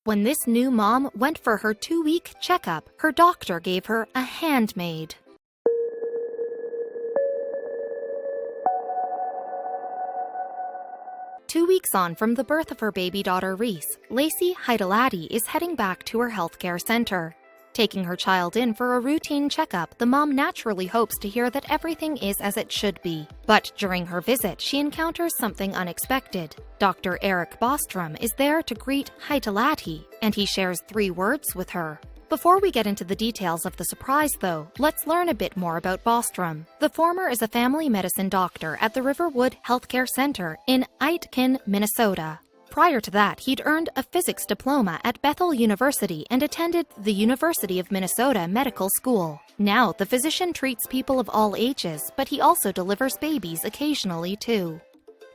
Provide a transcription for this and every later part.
When this new mom went for her 2-week checkup, her doctor gave her a Handmade. Two weeks on from the birth of her baby daughter Reese, Lacie Hietalati is heading back to her healthcare center. Taking her child in for a routine checkup, the mom naturally hopes to hear that everything is as it should be. But during her visit, she encounters something unexpected. Dr. Erik Bostrom is there to greet Hietalati, and he shares 3 words with her. Before we get into the details of the surprise, though, let's learn a bit more about Bostrom. The former is a family medicine doctor at the Riverwood Healthcare Center in Aitkin, Minnesota. Prior to that, he'd earned a physics diploma at Bethel University and attended the University of Minnesota Medical School. Now, the physician treats people of all ages, but he also delivers babies occasionally, too.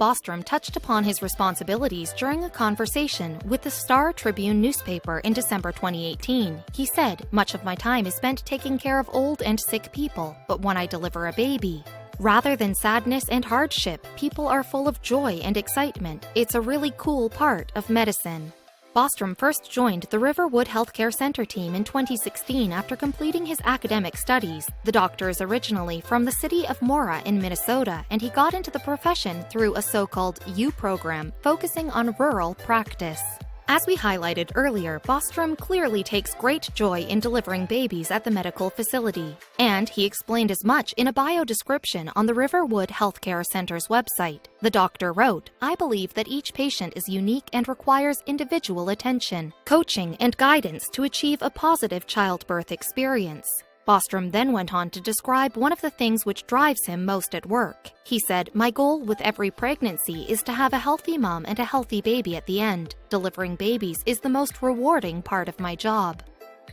Bostrom touched upon his responsibilities during a conversation with the Star Tribune newspaper in December 2018. He said, "Much of my time is spent taking care of old and sick people, but when I deliver a baby, rather than sadness and hardship, people are full of joy and excitement. It's a really cool part of medicine." Bostrom first joined the Riverwood Healthcare Center team in 2016 after completing his academic studies. The doctor is originally from the city of Mora in Minnesota, and he got into the profession through a so-called U program focusing on rural practice. As we highlighted earlier, Bostrom clearly takes great joy in delivering babies at the medical facility, and he explained as much in a bio description on the Riverwood Healthcare Center's website. The doctor wrote, "I believe that each patient is unique and requires individual attention, coaching, and guidance to achieve a positive childbirth experience." Bostrom then went on to describe one of the things which drives him most at work. He said, "My goal with every pregnancy is to have a healthy mom and a healthy baby at the end. Delivering babies is the most rewarding part of my job."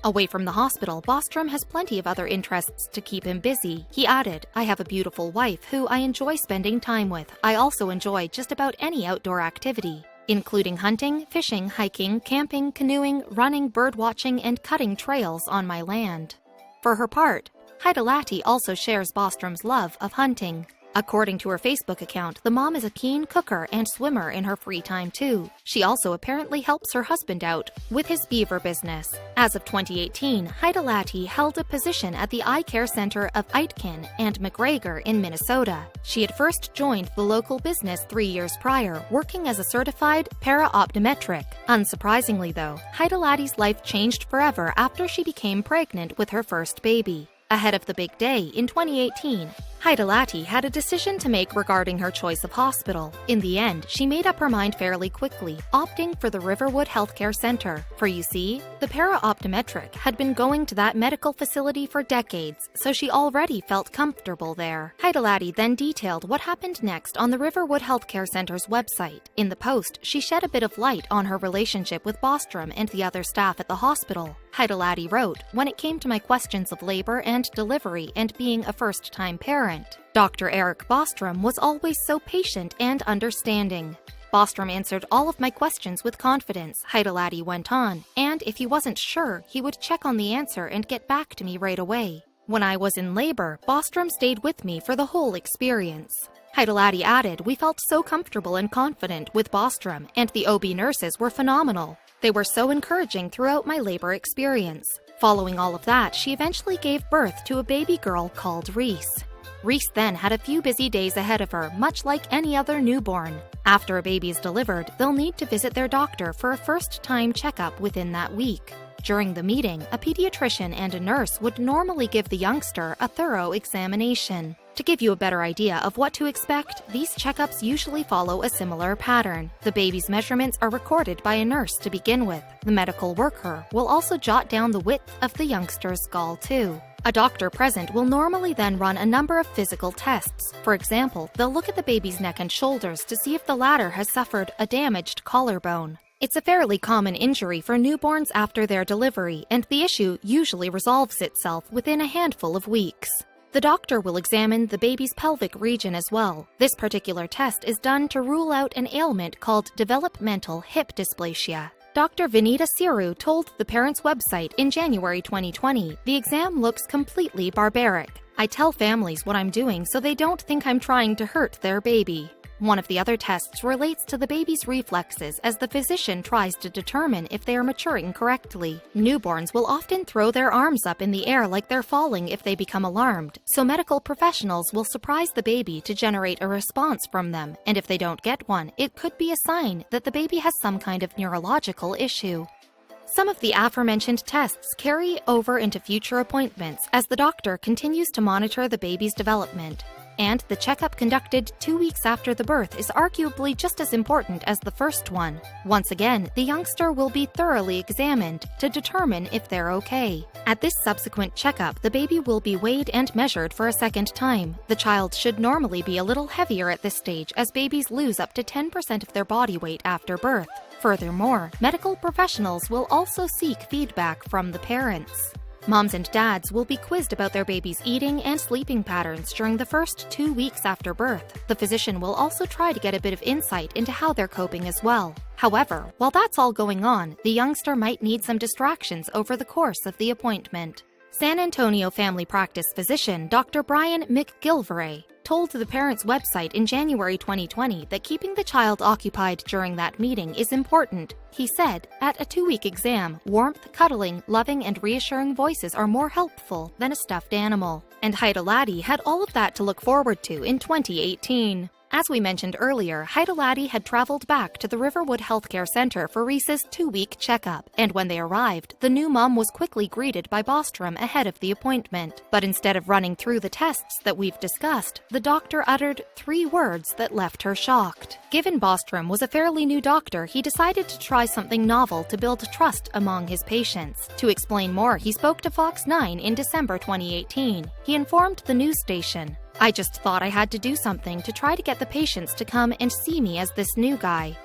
Away from the hospital, Bostrom has plenty of other interests to keep him busy. He added, "I have a beautiful wife who I enjoy spending time with. I also enjoy just about any outdoor activity, including hunting, fishing, hiking, camping, canoeing, running, birdwatching, and cutting trails on my land." For her part, Hietalati also shares Bostrom's love of hunting. According to her Facebook account, the mom is a keen cooker and swimmer in her free time too. She also apparently helps her husband out with his beaver business. As of 2018, Hietalati held a position at the Eye Care Center of Aitkin and McGregor in Minnesota. She had first joined the local business 3 years prior, working as a certified para-optometric. Unsurprisingly though, Hietalati's life changed forever after she became pregnant with her first baby. Ahead of the big day in 2018, Hietalati had a decision to make regarding her choice of hospital. In the end, she made up her mind fairly quickly, opting for the Riverwood Healthcare Center. For you see, the para-optometric had been going to that medical facility for decades, so she already felt comfortable there. Hietalati then detailed what happened next on the Riverwood Healthcare Center's website. In the post, she shed a bit of light on her relationship with Bostrom and the other staff at the hospital. Hietalati wrote, "When it came to my questions of labor and delivery and being a first-time parent, Dr. Erik Bostrom was always so patient and understanding. Bostrom answered all of my questions with confidence," Hietalati went on, "and if he wasn't sure, he would check on the answer and get back to me right away. When I was in labor, Bostrom stayed with me for the whole experience." Hietalati added, "We felt so comfortable and confident with Bostrom, and the OB nurses were phenomenal. They were so encouraging throughout my labor experience." Following all of that, she eventually gave birth to a baby girl called Reese. Reese then had a few busy days ahead of her, much like any other newborn. After a baby is delivered, they'll need to visit their doctor for a first-time checkup within that week. During the meeting, a pediatrician and a nurse would normally give the youngster a thorough examination. To give you a better idea of what to expect, these checkups usually follow a similar pattern. The baby's measurements are recorded by a nurse to begin with. The medical worker will also jot down the width of the youngster's skull too. A doctor present will normally then run a number of physical tests. For example, they'll look at the baby's neck and shoulders to see if the latter has suffered a damaged collarbone. It's a fairly common injury for newborns after their delivery, and the issue usually resolves itself within a handful of weeks. The doctor will examine the baby's pelvic region as well. This particular test is done to rule out an ailment called developmental hip dysplasia. Dr. Vinita Siru told the parents' website in January 2020, "The exam looks completely barbaric. I tell families what I'm doing so they don't think I'm trying to hurt their baby." One of the other tests relates to the baby's reflexes as the physician tries to determine if they are maturing correctly. Newborns will often throw their arms up in the air like they're falling if they become alarmed, so medical professionals will surprise the baby to generate a response from them, and if they don't get one, it could be a sign that the baby has some kind of neurological issue. Some of the aforementioned tests carry over into future appointments as the doctor continues to monitor the baby's development. And the checkup conducted 2 weeks after the birth is arguably just as important as the first one. Once again, the youngster will be thoroughly examined to determine if they're okay. At this subsequent checkup, the baby will be weighed and measured for a second time. The child should normally be a little heavier at this stage as babies lose up to 10% of their body weight after birth. Furthermore, medical professionals will also seek feedback from the parents. Moms and dads will be quizzed about their baby's eating and sleeping patterns during the first 2 weeks after birth. The physician will also try to get a bit of insight into how they're coping as well. However, while that's all going on, the youngster might need some distractions over the course of the appointment. San Antonio family practice physician Dr. Brian McGilvray told the parents' website in January 2020 that keeping the child occupied during that meeting is important. He said, "At a 2-week exam, warmth, cuddling, loving, and reassuring voices are more helpful than a stuffed animal." And Hietalati had all of that to look forward to in 2018. As we mentioned earlier, Hietalati had traveled back to the Riverwood Healthcare Center for Reese's 2-week checkup, and when they arrived, the new mom was quickly greeted by Bostrom ahead of the appointment. But instead of running through the tests that we've discussed, the doctor uttered 3 words that left her shocked. Given Bostrom was a fairly new doctor, he decided to try something novel to build trust among his patients. To explain more, he spoke to Fox 9 in December 2018. He informed the news station, "I just thought I had to do something to try to get the patients to come and see me as this new guy."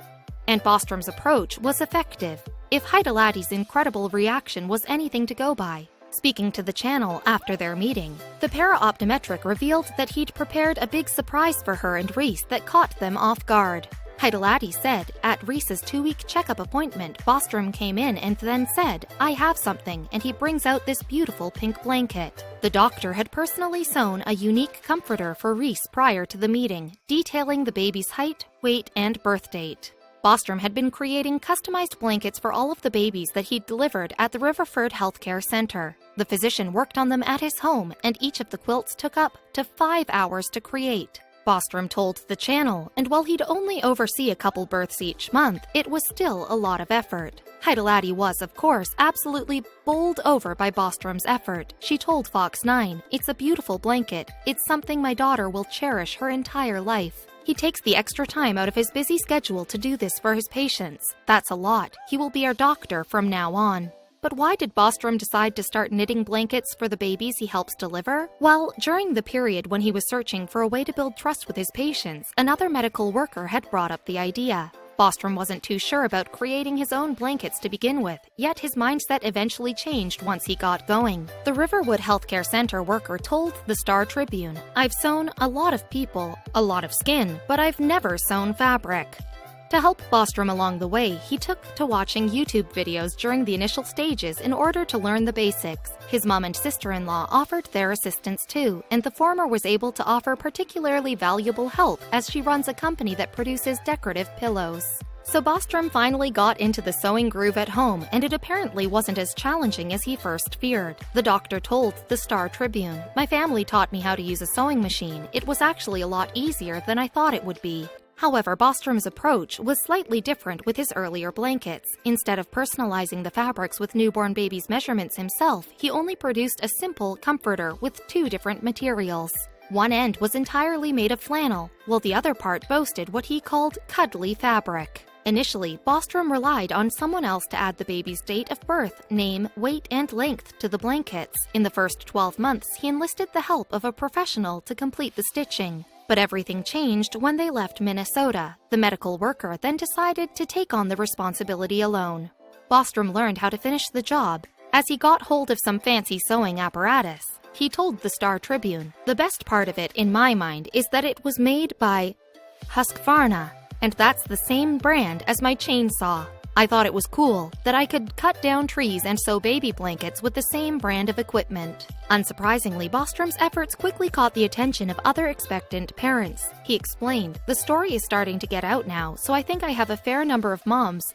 And Bostrom's approach was effective, if Hietalati's incredible reaction was anything to go by. Speaking to the channel after their meeting, the para-optometric revealed that he'd prepared a big surprise for her and Reese that caught them off guard. Hietalati said, at Reese's 2-week checkup appointment, Bostrom came in and then said, "I have something," and he brings out this beautiful pink blanket. The doctor had personally sewn a unique comforter for Reese prior to the meeting, detailing the baby's height, weight, and birth date. Bostrom had been creating customized blankets for all of the babies that he'd delivered at the Riverford Healthcare Center. The physician worked on them at his home, and each of the quilts took up to 5 hours to create. Bostrom told the channel, and while he'd only oversee a couple births each month, it was still a lot of effort. Hietalati was, of course, absolutely bowled over by Bostrom's effort. She told Fox 9, "It's a beautiful blanket. It's something my daughter will cherish her entire life. He takes the extra time out of his busy schedule to do this for his patients. That's a lot. He will be our doctor from now on." But why did Bostrom decide to start knitting blankets for the babies he helps deliver? Well, during the period when he was searching for a way to build trust with his patients, another medical worker had brought up the idea. Bostrom wasn't too sure about creating his own blankets to begin with, yet his mindset eventually changed once he got going. The Riverwood Healthcare Center worker told the Star Tribune, "I've sewn a lot of people, a lot of skin, but I've never sewn fabric." To help Bostrom along the way, he took to watching YouTube videos during the initial stages in order to learn the basics. His mom and sister-in-law offered their assistance too, and the former was able to offer particularly valuable help as she runs a company that produces decorative pillows. So Bostrom finally got into the sewing groove at home, and it apparently wasn't as challenging as he first feared. The doctor told the Star Tribune, "My family taught me how to use a sewing machine. It was actually a lot easier than I thought it would be." However, Bostrom's approach was slightly different with his earlier blankets. Instead of personalizing the fabrics with newborn babies' measurements himself, he only produced a simple comforter with 2 different materials. One end was entirely made of flannel, while the other part boasted what he called cuddly fabric. Initially, Bostrom relied on someone else to add the baby's date of birth, name, weight, and length to the blankets. In the first 12 months, he enlisted the help of a professional to complete the stitching. But everything changed when they left Minnesota. The medical worker then decided to take on the responsibility alone. Bostrom learned how to finish the job. As he got hold of some fancy sewing apparatus, he told the Star Tribune, "The best part of it, in my mind, is that it was made by Husqvarna, and that's the same brand as my chainsaw." I thought it was cool that I could cut down trees and sew baby blankets with the same brand of equipment. Unsurprisingly, Bostrom's efforts quickly caught the attention of other expectant parents. He explained, "The story is starting to get out now, so I think I have a fair number of moms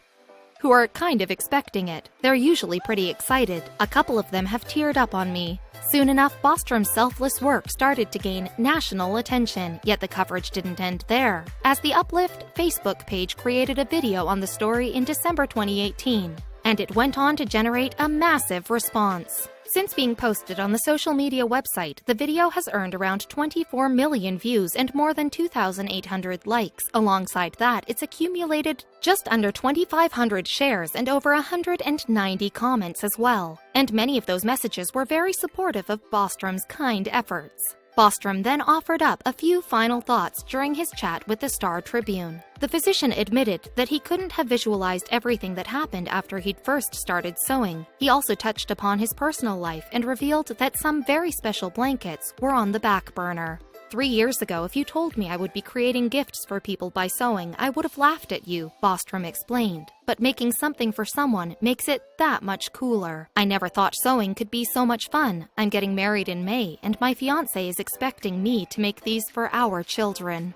who are kind of expecting it. They're usually pretty excited. A couple of them have teared up on me." Soon enough, Bostrom's selfless work started to gain national attention, yet the coverage didn't end there, as the Uplift Facebook page created a video on the story in December 2018, and it went on to generate a massive response. Since being posted on the social media website, the video has earned around 24 million views and more than 2,800 likes. Alongside that, it's accumulated just under 2,500 shares and over 190 comments as well. And many of those messages were very supportive of Bostrom's kind efforts. Bostrom then offered up a few final thoughts during his chat with the Star Tribune. The physician admitted that he couldn't have visualized everything that happened after he'd first started sewing. He also touched upon his personal life and revealed that some very special blankets were on the back burner. 3 years ago, if you told me I would be creating gifts for people by sewing, I would have laughed at you, Bostrom explained. But making something for someone makes it that much cooler. I never thought sewing could be so much fun. I'm getting married in May, and my fiancé is expecting me to make these for our children.